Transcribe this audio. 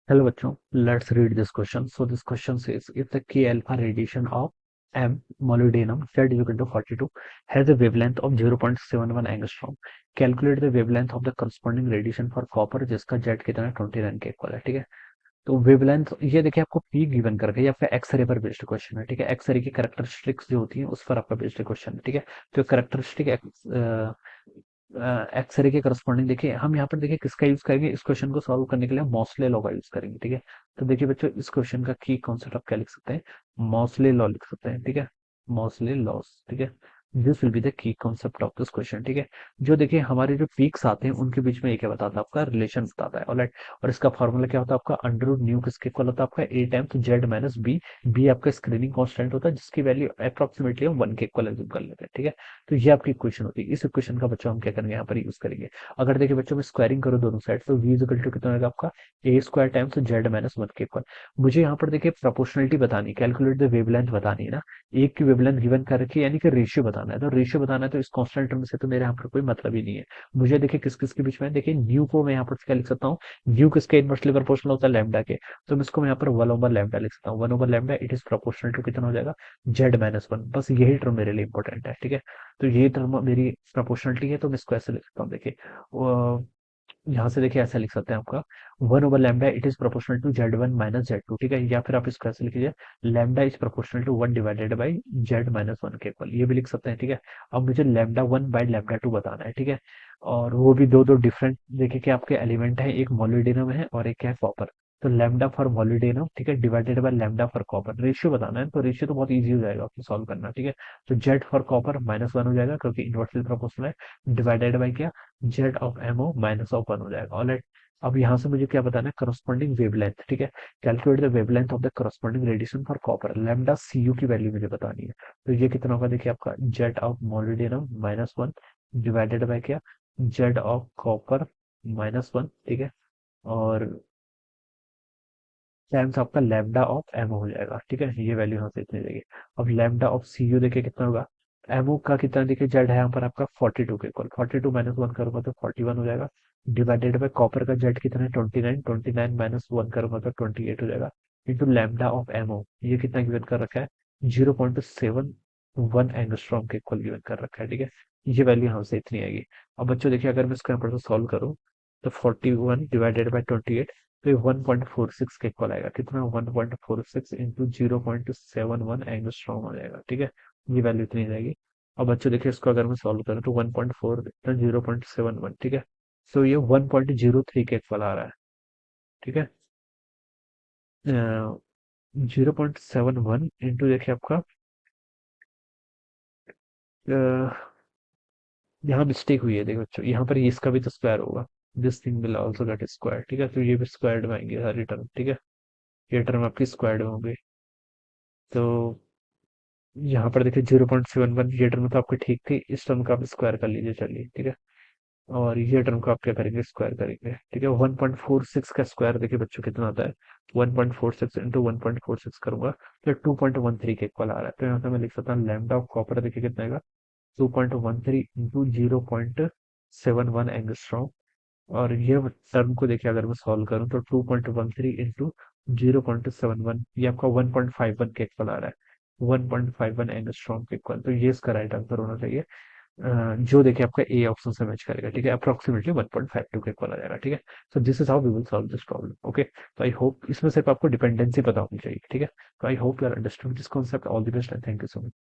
Hello बच्चों, let's read this question. So this question says, if the K alpha radiation of M molybdenum Z is equal to 42 has a wavelength of 0.71 angstrom, calculate the wavelength of the corresponding radiation for copper जिसका Z कितना है 29 के equal है। ठीक है, तो wavelength ये देखिए आपको पी गिवन करके ये आपका एक्सरे पर बेस्ड क्वेश्चन है। ठीक है, एक्सरे की कैरेक्टरिस्टिक्स जो होती है उस पर आपका बेस्ड क्वेश्चन है। ठीक है, तो कैरेक्टरिस्टिक एक्सरे के करस्पॉन्डिंग देखिए हम यहाँ पर देखिए किसका यूज करेंगे इस क्वेश्चन को सॉल्व करने के लिए, मॉसले लॉ का यूज करेंगे। ठीक है, तो देखिए बच्चों इस क्वेश्चन का की कॉन्सेप्ट आप क्या लिख सकते हैं, मॉसले लॉ लिख सकते हैं। ठीक है, मॉसले लॉस। ठीक है, this will be the key concept of this question. ठीक है, जो देखिए हमारे जो पीक्स आते हैं उनके बीच में ये क्या बताता है, आपका रिलेशन बताता है। ऑलराइट, और इसका फॉर्मूला क्या होता है आपका, अंडर रूट न्यू किसके इक्वल होता है आपका, A times Z minus B. B आपका स्क्रीनिंग कांस्टेंट होता है जिसकी वैल्यू अप्रोक्सीमेटली हम 1 के इक्वल एज्यूम कर लेते हैं। ठीक है, तो ये आपकी इक्वेशन होती है। इस इक्वेशन का बच्चों हम क्या करेंगे यहाँ पर यूज करेंगे। अगर देखिए बच्चों में स्क्वायरिंग करो दोनों साइड तो v इक्वल टू कितना होगा आपका, ए स्क्वायर टाइम्स जेड माइनस 1 के इक्वल। मुझे यहाँ पर देखिए प्रोपोर्शनलिटी बतानी, कैलकुलेट द वेवलेंथ बतानी है ना। एक की वेवलेंथ गिवन कर रखी है यानी कि रेशियो बताना है, तो रेशियो बताना है तो इस कांस्टेंट टर्म से तो मेरे यहाँ पर कोई मतलब ही नहीं है। मुझे देखिए किस किस के बीच में देखिए न्यू को मैं यहाँ पर क्या लिख सकता हूँ, न्यू किसके इनवर्सली प्रोपोर्शनल होता है, लैम्डा के। तो मैं इसको मैं यहाँ पर 1 ओवर लैम्डा लिख सकता हूँ। 1 over lambda it is proportional to कितना हो जाएगा, जेड माइनस 1। बस यही टर्म मेरे लिए इंपॉर्टेंट है। ठीक है, तो ये टर्म मेरी प्रोपोर्शनलिटी है तो मैं इसको ऐसे लिख सकता हूँ। देखिए यहाँ से देखिए ऐसा लिख सकते हैं आपका 1 over lambda it is proportional to Z1 minus Z2। ठीक है, या फिर आप इसको ऐसे लिख लीजिए, lambda is proportional to 1 divided by Z-1 के इक्वल, ये भी लिख सकते हैं। ठीक है, अब मुझे λ1/λ2 बताना है। ठीक है, और वो भी दो दो डिफरेंट देखिए कि आपके एलिमेंट है, एक मोलिडेनम है और एक है कॉपर। तो लैम्डा फॉर मोलिडेनम ठीक है divided by lambda for copper, ratio बताना है तो रेशियो तो बहुत इजी हो जाएगा आपको सॉल्व करना। ठीक है, तो जेड फॉर कॉपर -1 हो जाएगा क्योंकि इन्वर्सली प्रोपोर्शनल है, डिवाइडेड बाय क्या, जेड ऑफ एमओ -1 हो जाएगा। ऑलराइट, अब यहाँ से मुझे क्या बताना है, करस्पॉन्डिंग वेवलेंथ। ठीक है, calculate the wavelength of the corresponding radiation for copper, lambda C U की वैल्यू मुझे बतानी है। तो ये कितना होगा देखिए आपका, Z of molybdenum -1 divided by क्या, जेड ऑफ कॉपर -1। ठीक है, और टाइम्स आपका लैम्डा ऑफ एमओ हो जाएगा। ठीक है, ये वैल्यू यहाँ से इतनी देगी। अब लैम्डा ऑफ सी यू देखिए कितना होगा, एमओ का कितना देखिए, जेड है यहाँ पर आपका 42 के इक्वल, 42 - 1 करूंगा तो 41 हो जाएगा, डिवाइडेड बाय कॉपर का जेड कितना है 29, 29 -1 करूंगा तो 28 हो जाएगा, इंटू लैम्डा ऑफ एमओ ये कितना गिवन कर रखा है, 0.71 एंगस्ट्रॉम के इक्वल गिवन कर रखा है। ठीक है, ये वैल्यू यहाँ से इतनी आएगी। अब बच्चों देखिए अगर मैं इसको यहाँ पर सॉल्व करूँ तो 41 डिवाइडेड बाय 28, तो ये 1.46 के इक्वल आएगा। कितना, 1.46 इंटू 0.71 एंगस्ट्रॉम हो जाएगा। ठीक है, ये वैल्यू इतनी जाएगी। अब बच्चों देखिए इसको अगर मैं सॉल्व करूँ तो 1.4 0.71। ठीक है, तो ये 1.03 के इक्वल आ रहा है। ठीक है, 0.71 इंटू देखिए आपका यहाँ मिस्टेक हुई है देखो बच्चों, यहाँ पर इसका भी तो स्क्वायर होगा, this thing will also get square. ठीक है, तो ये भी स्क्वायर्ड में आएंगे सारी टर्म। ठीक है, ये टर्म आपकी स्क्वायर्ड में होंगे। तो यहाँ पर देखिए 0.71 ये टर्म तो आपकी ठीक थी, इस टर्म का आप स्क्वायर कर लीजिए चलिए। ठीक है, और ये टर्म को आप क्या करेंगे, स्क्वायर करेंगे। ठीक है, 1.46 का स्क्वायर देखिए बच्चों कितना आता है, 1.46 इंटू 1.46 करूंगा तो 2.13 के इक्वल आ रहा है। तो यहाँ से मैं लिख सकता हूँ लैम्डा ऑफ कॉपर देखिए कितना आएगा, 2.13 इंटू 0.71 एंगस्ट्रॉम। और ये टर्म को देखिए अगर मैं सॉल्व करूँ तो 2.13 इंटू 0.71 ये आपका 1.51 के इक्वल आ रहा है, 1.51 एंगस्ट्रॉम के इक्वल। तो ये इसका राइट आंसर होना चाहिए, जो देखिए आपका ए ऑप्शन से मैच करेगा। ठीक है, अप्रोक्सीमेटली 1.52 के इक्वल आ जाएगा। ठीक है, so this is how we will solve this problem. Okay, तो आई होप इसमें सिर्फ आपको डिपेंडेंसी पता होनी चाहिए। ठीक है, तो I hope you are understood this concept. All the best and thank you so much.